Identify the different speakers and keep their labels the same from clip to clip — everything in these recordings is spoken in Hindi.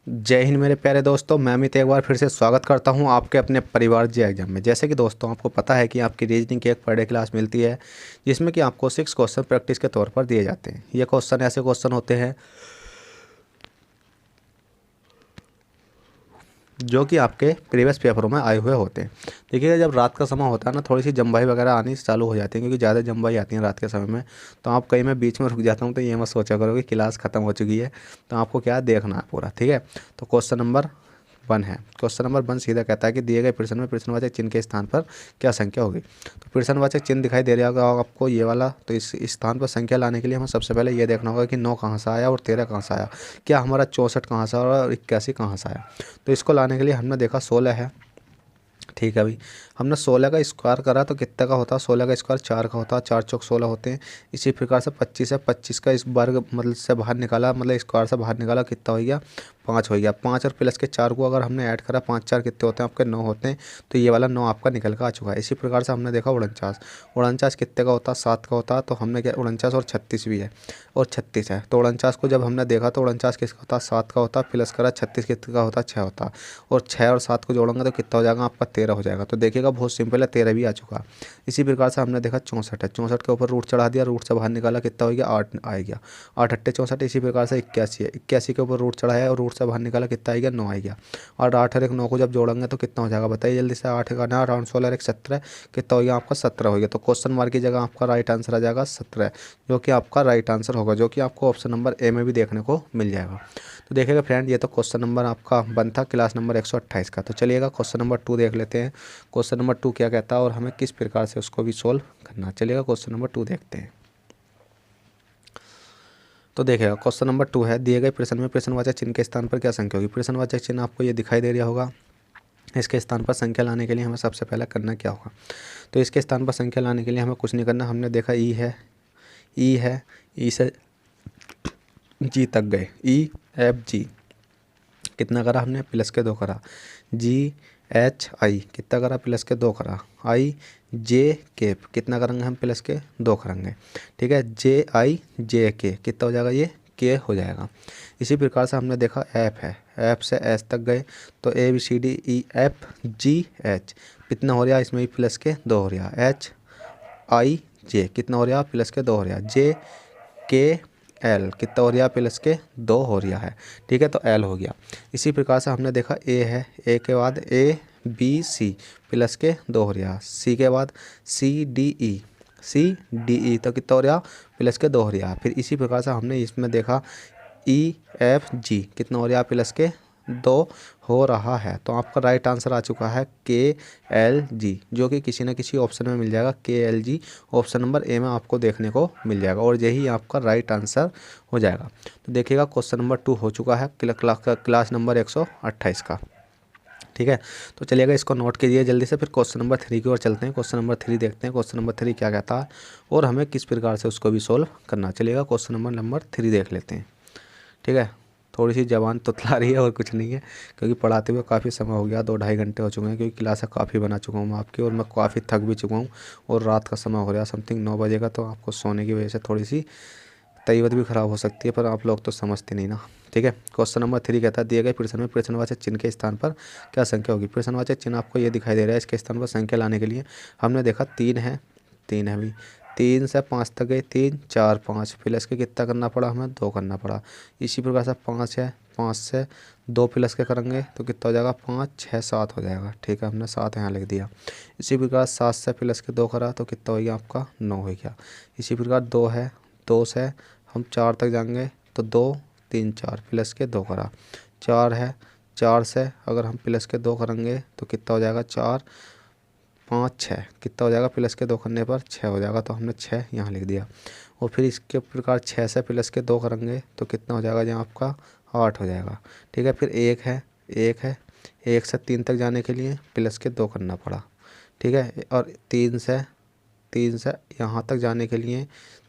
Speaker 1: जय हिंद मेरे प्यारे दोस्तों। मैं अमित एक बार फिर से स्वागत करता हूं आपके अपने परिवार जी एग्जाम में। जैसे कि दोस्तों आपको पता है कि आपकी रीजनिंग की एक पर डे क्लास मिलती है जिसमें कि आपको 6 क्वेश्चन प्रैक्टिस के तौर पर दिए जाते हैं। ये क्वेश्चन ऐसे क्वेश्चन होते हैं जो कि आपके प्रीवियस पेपरों में आए हुए होते हैं। देखिएगा, जब रात का समय होता है ना, थोड़ी सी जम्बाई वगैरह आनी चालू हो जाती है क्योंकि ज़्यादा जम्बाई आती है रात के समय में। तो आप कहीं मैं बीच में रुक जाता हूँ तो ये मत सोचा करो कि क्लास ख़त्म हो चुकी है। तो आपको क्या देखना है पूरा, ठीक है। तो क्वेश्चन नंबर 1 है। क्वेश्चन नंबर 1 सीधा कहता है कि दिए गए प्रश्न में प्रश्नवाचक चिन्ह के स्थान पर क्या संख्या होगी। तो प्रश्नवाचक चिन्ह दिखाई दे रहा होगा आपको ये वाला। तो इस स्थान पर संख्या लाने के लिए हमें सबसे पहले ये देखना होगा कि 9 कहाँ से आया और 13 कहाँ से आया। क्या हमारा 64 कहाँ से आया और 81 कहाँ से आया। तो इसको लाने के लिए हमने देखा 16 है, ठीक है भाई। हमने 16 का स्क्वायर करा तो कितने का होता है, 16 का स्क्वायर 4 का होता है, 4 चौक 16 होते हैं। इसी प्रकार से 25 है, 25 का इस वर्ग मतलब से बाहर निकाला, मतलब स्क्वायर से बाहर निकाला, कितना हो गया 5 हो गया। 5 और प्लस के 4 को अगर हमने ऐड करा, 5 4 कितने होते हैं आपके 9 होते हैं। तो ये वाला 9 आपका निकल कर आ चुका है। इसी प्रकार से हमने देखा 49, 49 कितने का होता है 7 का होता है। तो हमने क्या 49 और 36 भी है और 36 है। तो 49 को जब हमने देखा तो 49 किसका होता है 7 का होता है, प्लस करा 36 कितने का होता है 6 होता है। और 6 और 7 को जोड़ेंगे तो कितना हो जाएगा आपका 13 हो जाएगा। तो देखिएगा बहुत सिंपल है, 13 भी आ चुका। इसी प्रकार से हमने देखा 64 है, 64 के ऊपर रूट चढ़ा दिया, रूट से बाहर निकाला कितना हो गया 8 आ गया, 8 अट्ठे 64। इसी प्रकार से 81 है, 81 के ऊपर रूट चढ़ा है और रूट से बाहर निकाला कितना आ गया 9 आ गया। और 8 और 1 9 को जब जोड़ेंगे तो कितना हो जाएगा बताइए जल्दी से। 8 का 9 8 16 और 1 17 कितना हो गया आपका 17 हो गया। तो क्वेश्चन मार्क की जगह आपका राइट आंसर आ जाएगा 17, जो कि आपका राइट आंसर होगा, जो कि आपको ऑप्शन नंबर ए में भी देखने को मिल जाएगा। तो देखिएगा फ्रेंड, ये तो क्वेश्चन नंबर आपका बनता क्लास नंबर 128 का। तो चलिएगा क्वेश्चन नंबर 2 देख लेते हैं। क्वेश्चन नंबर 2 क्या कहता है और हमें किस प्रकार से उसको भी सोल्व करना। चलिएगा क्वेश्चन नंबर 2 देखते हैं। तो देखिएगा क्वेश्चन नंबर 2 है, दिए गए प्रश्न में प्रश्नवाचक चिन्ह के स्थान पर क्या संख्या होगी। प्रश्नवाचक चिन्ह आपको ये दिखाई दे रहा होगा। इसके स्थान पर संख्या लाने के लिए हमें सबसे पहले करना क्या होगा। तो इसके स्थान पर संख्या लाने के लिए हमें कुछ नहीं करना। हमने देखा ई है, ई है, ई से जी तक गए, ई एफ जी कितना करा हमने प्लस के 2 करा, जी एच आई कितना करा प्लस के 2 करा, आई जे के कितना करेंगे हम प्लस के 2 करेंगे, ठीक है। जे आई जे के कितना हो जाएगा ये के हो जाएगा। इसी प्रकार से हमने देखा एफ है, एफ से एच तक गए तो A B C D E F G H कितना हो रहा है इसमें भी प्लस के 2 हो रहा, एच आई जे कितना हो रहा प्लस के 2 हो रहा, जे के एल कितना हो रहा प्लस के 2 हो रहा है, ठीक है। तो एल हो गया। इसी प्रकार से हमने देखा ए है, ए के बाद ए बी सी प्लस के 2 हो रहा, सी के बाद सी डी ई, सी डी ई तो कितना हो रहा प्लस के 2 हो रहा। फिर इसी प्रकार से हमने इसमें देखा ई एफ जी कितना हो रहा प्लस के 2 हो रहा है। तो आपका राइट आंसर आ चुका है के एल जी, जो कि किसी न किसी ऑप्शन में मिल जाएगा। के L G option number A में आपको देखने को मिल जाएगा और यही आपका राइट आंसर हो जाएगा। तो देखिएगा क्वेश्चन नंबर 2 हो चुका है क्लास नंबर 128 का, ठीक है। तो चलिएगा इसको नोट कीजिए जल्दी से। फिर क्वेश्चन नंबर 3 की ओर चलते हैं। क्वेश्चन नंबर 3 देखते हैं क्वेश्चन नंबर 3 क्या कहता है और हमें किस प्रकार से उसको भी सोल्व करना। चलिएगा क्वेश्चन नंबर 3 देख लेते हैं, ठीक है। थोड़ी सी जबान तुतला रही है और कुछ नहीं है, क्योंकि पढ़ाते हुए काफ़ी समय हो गया, 2 ढाई घंटे हो चुके हैं, क्योंकि क्लासें काफ़ी बना चुका हूँ मैं आपकी और मैं काफ़ी थक भी चुका हूँ। और रात का समय हो रहा है समथिंग 9 बजे का, तो आपको सोने की वजह से थोड़ी सी तबीयत भी ख़राब हो सकती है, पर आप लोग तो समझते नहीं ना, ठीक है। क्वेश्चन नंबर 3 कहता है दिए गए प्रश्न में प्रश्नवाचक चिन्ह के स्थान पर क्या संख्या होगी। प्रश्नवाचक चिन्ह आपको ये दिखाई दे रहा है, इसके स्थान पर संख्या लाने के लिए हमने देखा 3 है, 3 है भाई, 3 से 5 तक गए, 3 4 5 प्लस के कितना करना पड़ा हमें 2 करना पड़ा। इसी प्रकार से 5 है, 5 से 2 प्लस के करेंगे तो कितना हो जाएगा 5 6 7 हो जाएगा, ठीक है। हमने 7 यहाँ लिख दिया। इसी प्रकार 7 से प्लस के 2 करा तो कितना हो गया आपका 9 हो गया। इसी प्रकार 2 है, 2 से हम 4 तक जाएंगे तो 2 3 4 प्लस के 2 करा, 4 है, 4 से अगर हम प्लस के 2 करेंगे तो कितना हो जाएगा 4 5 6 कितना हो जाएगा प्लस के 2 करने पर 6 हो जाएगा। तो हमने 6 यहाँ लिख दिया। और फिर इसके प्रकार 6 से प्लस के 2 करेंगे तो कितना हो जाएगा यहाँ आपका 8 हो जाएगा, ठीक है। फिर 1 है, 1 है, 1 से 3 तक जाने के लिए प्लस के 2 करना पड़ा, ठीक है। और 3 से यहाँ तक जाने के लिए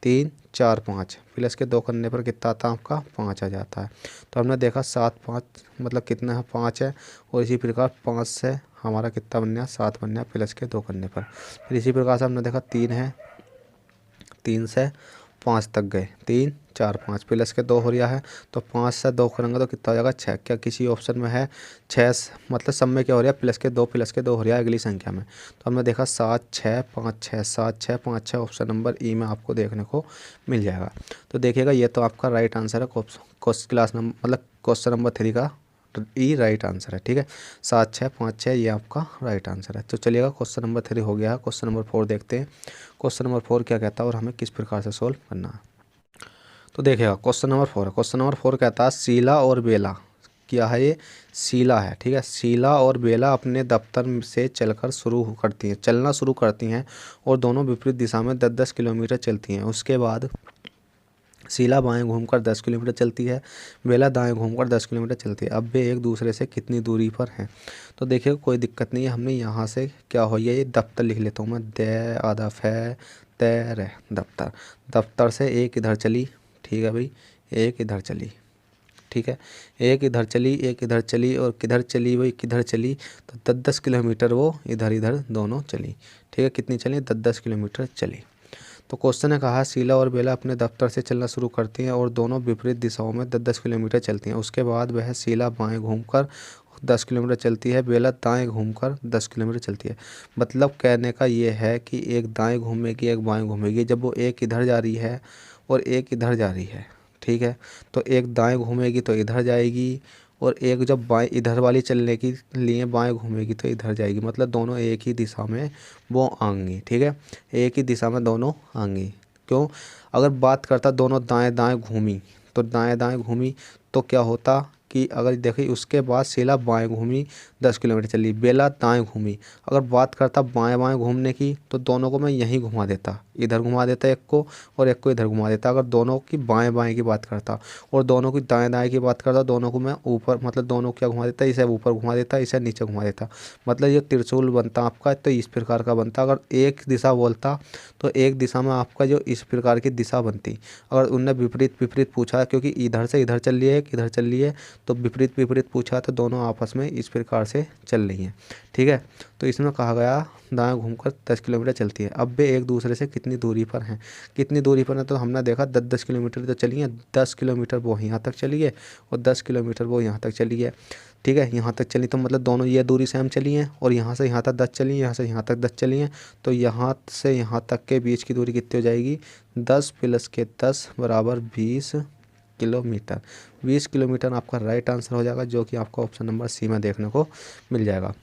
Speaker 1: 3 4 5 प्लस के 2 करने पर कितना आता है आपका 5 आ जाता है। तो हमने देखा 7 5 मतलब कितना है 5 है। और इसी प्रकार 5 से हमारा कितना बन गया 7 बन गया प्लस के 2 करने पर। फिर इसी प्रकार से हमने देखा 3 है, 3 से 5 तक गए, 3 4 5 प्लस के 2 हो रहा है, तो 5 से 2 करेंगे तो कितना हो जाएगा 6। क्या किसी ऑप्शन में है 6, मतलब सब में क्या हो रहा है प्लस के 2 हो रहा है अगली संख्या में। तो हमने देखा 7 6 5 6, 7 6 5 6 ऑप्शन नंबर ई में आपको देखने को मिल जाएगा। तो देखिएगा ये तो आपका राइट आंसर है क्लास नंबर मतलब क्वेश्चन नंबर 3 का ई राइट आंसर है। ठीक है, 7 6 5 6 ये आपका राइट आंसर है। तो चलिएगा क्वेश्चन नंबर 3 हो गया है। क्वेश्चन नंबर 4 देखते हैं। क्वेश्चन नंबर 4 क्या कहता है और हमें किस प्रकार से सोल्व करना है। तो देखिएगा क्वेश्चन नंबर 4 है। क्वेश्चन नंबर 4 कहता है शीला और बेला, क्या है ये, शीला है। ठीक है, शीला और बेला अपने दफ्तर से चलना शुरू करती हैं और दोनों विपरीत दिशा में 10-10 किलोमीटर चलती हैं। उसके बाद शीला बाएं घूमकर 10 किलोमीटर चलती है, बेला दाएं घूमकर 10 किलोमीटर चलती है। अब वे एक दूसरे से कितनी दूरी पर हैं। तो देखिए कोई दिक्कत नहीं है, हमने यहाँ से क्या हो ये दफ्तर लिख लेता हूँ मैं, दे आधा फै तैर दफ्तर, दफ्तर से एक इधर चली। ठीक है भाई, एक इधर चली। ठीक है, एक इधर चली, एक इधर चली और किधर चली वही किधर चली, तो 10-10 किलोमीटर वो इधर इधर दोनों चली। ठीक है, कितनी चली, 10-10 किलोमीटर चली। तो क्वेश्चन ने कहा शीला और बेला अपने दफ्तर से चलना शुरू करती हैं और दोनों विपरीत दिशाओं में 10-10 किलोमीटर चलती हैं। उसके बाद वह शीला बाएं घूमकर 10 किलोमीटर चलती है, बेला दाएं घूमकर 10 किलोमीटर चलती है। मतलब कहने का ये है कि एक दाएं घूमेगी एक बाएं घूमेगी। जब वो एक इधर जा रही है और एक इधर जा रही है, ठीक है, तो एक दाएं घूमेगी तो इधर जाएगी और एक जब बाएं इधर वाली चलने के लिए बाएं घूमेगी तो इधर जाएगी। मतलब दोनों एक ही दिशा में वो आएंगी। ठीक है, एक ही दिशा में दोनों आएंगी। क्यों, अगर बात करता दोनों दाएं दाएं घूमी, तो दाएं दाएं घूमी तो क्या होता कि अगर देखिए उसके बाद शीला बाएं घूमी 10 किलोमीटर चली, बेला दाएं घूमी। अगर बात करता बाएं बाएं घूमने की तो दोनों को मैं यहीं घुमा देता, इधर घुमा देता एक को और एक को इधर घुमा देता। अगर दोनों की बाएं बाएं की बात करता और दोनों की दाएं दाएं की बात करता, दोनों को मैं ऊपर मतलब दोनों को क्या घुमा देता, इसे ऊपर घुमा देता इसे नीचे घुमा देता। मतलब ये त्रिशूल बनता आपका, तो इस प्रकार का बनता। अगर एक दिशा बोलता तो एक दिशा में आपका जो इस प्रकार की दिशा बनती। अगर उनने विपरीत विपरीत पूछा, क्योंकि इधर से इधर चल रही है एक इधर चल रही है, तो विपरीत विपरीत पूछा तो दोनों आपस में इस प्रकार से चल रही हैं। ठीक है, तो इसमें कहा गया दाएं घूमकर 10 किलोमीटर चलती है। अब वे एक दूसरे से कितनी दूरी पर हैं, कितनी दूरी पर है, तो हमने देखा 10-10 किलोमीटर तो चली है। 10 किलोमीटर वो यहाँ तक चली है और 10 किलोमीटर वो यहाँ तक चली है। ठीक है, यहाँ तक चली तो मतलब दोनों ये दूरी से हम चली हैं और यहाँ से यहाँ तक 10 चली हैं, यहाँ से यहाँ तक 10 चली हैं। तो यहाँ से यहाँ तक के बीच की दूरी कितनी हो जाएगी, 10 प्लस के 10 बराबर 20 किलोमीटर। 20 किलोमीटर आपका राइट आंसर हो जाएगा, जो कि आपको ऑप्शन नंबर सी में देखने को मिल जाएगा।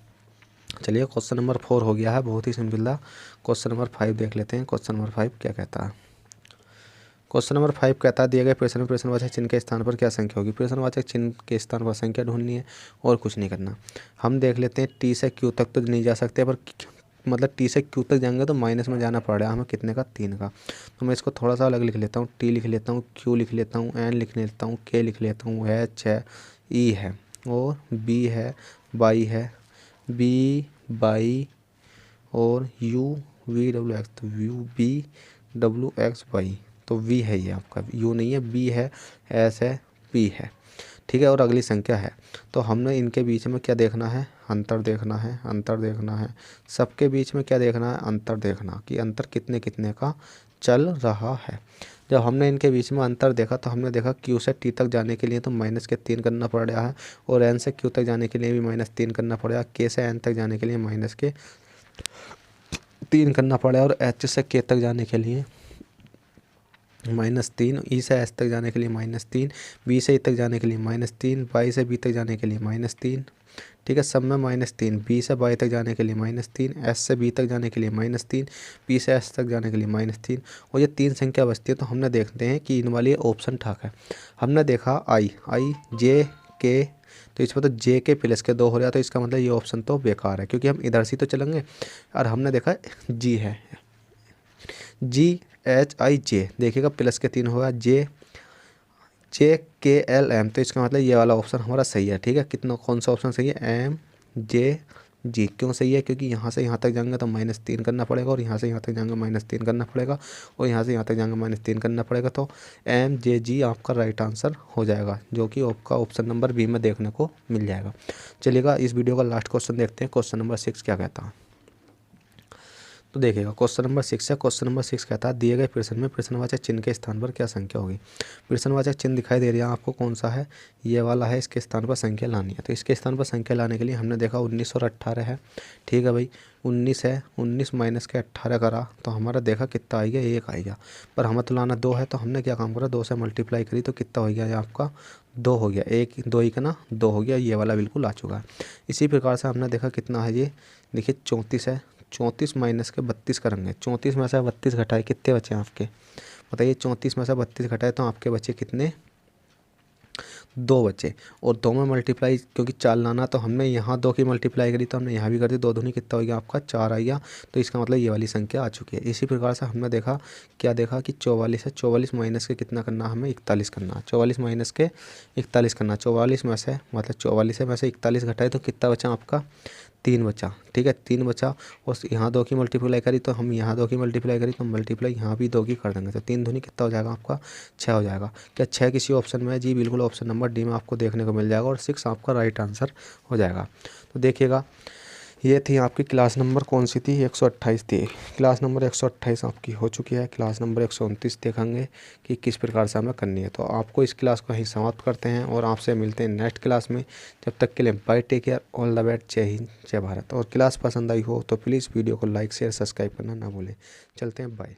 Speaker 1: चलिए क्वेश्चन नंबर 4 हो गया है, बहुत ही सिंपल था। क्वेश्चन नंबर 5 देख लेते हैं। क्वेश्चन नंबर 5 क्या कहता है। क्वेश्चन नंबर 5 कहता है दिए गए प्रश्न में प्रश्नवाचक चिन्ह के स्थान पर क्या संख्या होगी। प्रश्नवाचक चिन्ह के स्थान पर संख्या ढूंढनी है और कुछ नहीं करना। हम देख लेते हैं टी से क्यू तक तो नहीं जा सकते, पर मतलब टी से क्यू तक जाएंगे तो माइनस में जाना पड़ रहा है हमें, कितने का, 3 का। तो मैं इसको थोड़ा सा अलग लिख लेता हूँ, टी लिख लेता हूँ, क्यू लिख लेता हूँ, एन लिख लेता हूँ, के लिख लेता हूँ, एच है, ई है और बी है, बाई है, बी बाई और यू वी डब्ल्यू एक्स, तो U B W X Y, तो वी है ये आपका, यू नहीं है, बी है, एस है, पी है। ठीक है, और अगली संख्या है। तो हमने इनके बीच में क्या देखना है, अंतर देखना है, अंतर देखना है। सबके बीच में क्या देखना है, अंतर देखना कि अंतर कितने कितने का चल रहा है। जब हमने इनके बीच में अंतर देखा तो हमने देखा क्यू से टी तक जाने के लिए तो माइनस के 3 करना पड़ रहा है और एन से क्यू तक जाने के लिए भी -3 करना पड़ेगा, के से एन तक जाने के लिए माइनस के 3 करना पड़ेगा और एच से के तक जाने के लिए -3, ई से एस तक जाने के लिए -3, बी से ई तक जाने के लिए -3, वाई से बी तक जाने के लिए -3। ठीक है, सब में -3, बी से वाई तक जाने के लिए -3, एस से बी तक जाने के लिए -3, पी से एस तक जाने के लिए -3 और ये 3 संख्या बचती है। तो हमने देखते हैं कि इन वाली ऑप्शन ठाक है। हमने देखा आई जे के, तो इस पर तो जे के प्लस के 2 हो रहा है, तो इसका मतलब ये ऑप्शन तो बेकार है क्योंकि हम इधर से तो चलेंगे। और हमने देखा जी है, जी एच आई जे, देखिएगा प्लस के 3 होगा, जे जे के एल एम, तो इसका मतलब ये वाला ऑप्शन हमारा सही है। ठीक है, कितना कौन सा ऑप्शन सही है, एम जे जी। क्यों सही है, क्योंकि यहाँ से यहाँ तक जाएंगे तो -3 करना पड़ेगा और यहाँ से यहाँ तक जाएंगे -3 करना पड़ेगा और यहाँ से यहाँ तक जाएंगे -3 करना पड़ेगा। तो एम जे जी आपका राइट आंसर हो जाएगा, जो कि आपका ऑप्शन नंबर बी में देखने को मिल जाएगा। चलिएगा इस वीडियो का लास्ट क्वेश्चन देखते हैं। क्वेश्चन नंबर 6 क्या कहता है। तो देखिएगा क्वेश्चन नंबर 6 है। क्वेश्चन नंबर 6 कहता है दिए गए प्रश्न में प्रश्नवाचक चिन्ह के स्थान पर क्या संख्या होगी। प्रश्नवाचक चिन्ह दिखाई दे रहा है आपको, कौन सा है, ये वाला है। इसके स्थान पर संख्या लानी है। तो इसके स्थान पर संख्या लाने के लिए हमने देखा 19 और 18 है, ठीक है भाई। 19 है, 19 माइनस के 18 करा तो हमारा देखा कितना आएगा, 1 आएगा। पर हमें तो लाना 2 है, तो हमने क्या काम करा, 2 से मल्टीप्लाई करी तो कितना हो गया, ये आपका 2 हो गया। 1 2 ही का ना 2 हो गया, ये वाला बिल्कुल आ चुका है। इसी प्रकार से हमने देखा कितना है, ये देखिए 34 है। 34 माइनस के 32 करेंगे। 34 में से 32 घटाए कितने बचे आपके, बताइए। 34 में से 32 घटाए तो आपके बचे कितने, 2 बचे। और 2 में मल्टीप्लाई क्योंकि 4 लाना, तो हमने यहाँ 2 की मल्टीप्लाई करी तो हमने यहाँ भी कर दी। 2 दूनी कितना हो गया आपका, 4 आ गया। तो इसका मतलब ये वाली संख्या आ चुकी है। इसी प्रकार से हमने देखा, क्या देखा कि 44 है। 44 माइनस के कितना करना, हमें 41 करना। 44 माइनस के 41 करना। 44 में से मतलब 44 में से 41 घटाए तो कितना बचा आपका, 3 बचा, ठीक है। 3 बचा। और यहाँ 2 की मल्टीप्लाई करी तो हम यहाँ 2 की मल्टीप्लाई करी तो मल्टीप्लाई यहाँ भी 2 की कर देंगे। तो 3 दूनी कितना हो जाएगा आपका, 6 हो जाएगा। क्या 6 किसी ऑप्शन में है, जी बिल्कुल ऑप्शन नंबर डी में आपको देखने को मिल जाएगा। और 6 आपका राइट आंसर हो जाएगा। तो देखिएगा, ये थी आपकी क्लास नंबर कौन सी थी, 128 थी। क्लास नंबर 128 आपकी हो चुकी है। क्लास नंबर 129 देखेंगे कि किस प्रकार से हमें करनी है। तो आपको इस क्लास को यहीं समाप्त करते हैं और आपसे मिलते हैं नेक्स्ट क्लास में। जब तक के लिए bye, take care, all the best, जय हिंद, जय भारत। और क्लास पसंद आई हो तो प्लीज़ वीडियो को लाइक शेयर सब्सक्राइब करना ना भूलें। चलते हैं, बाय।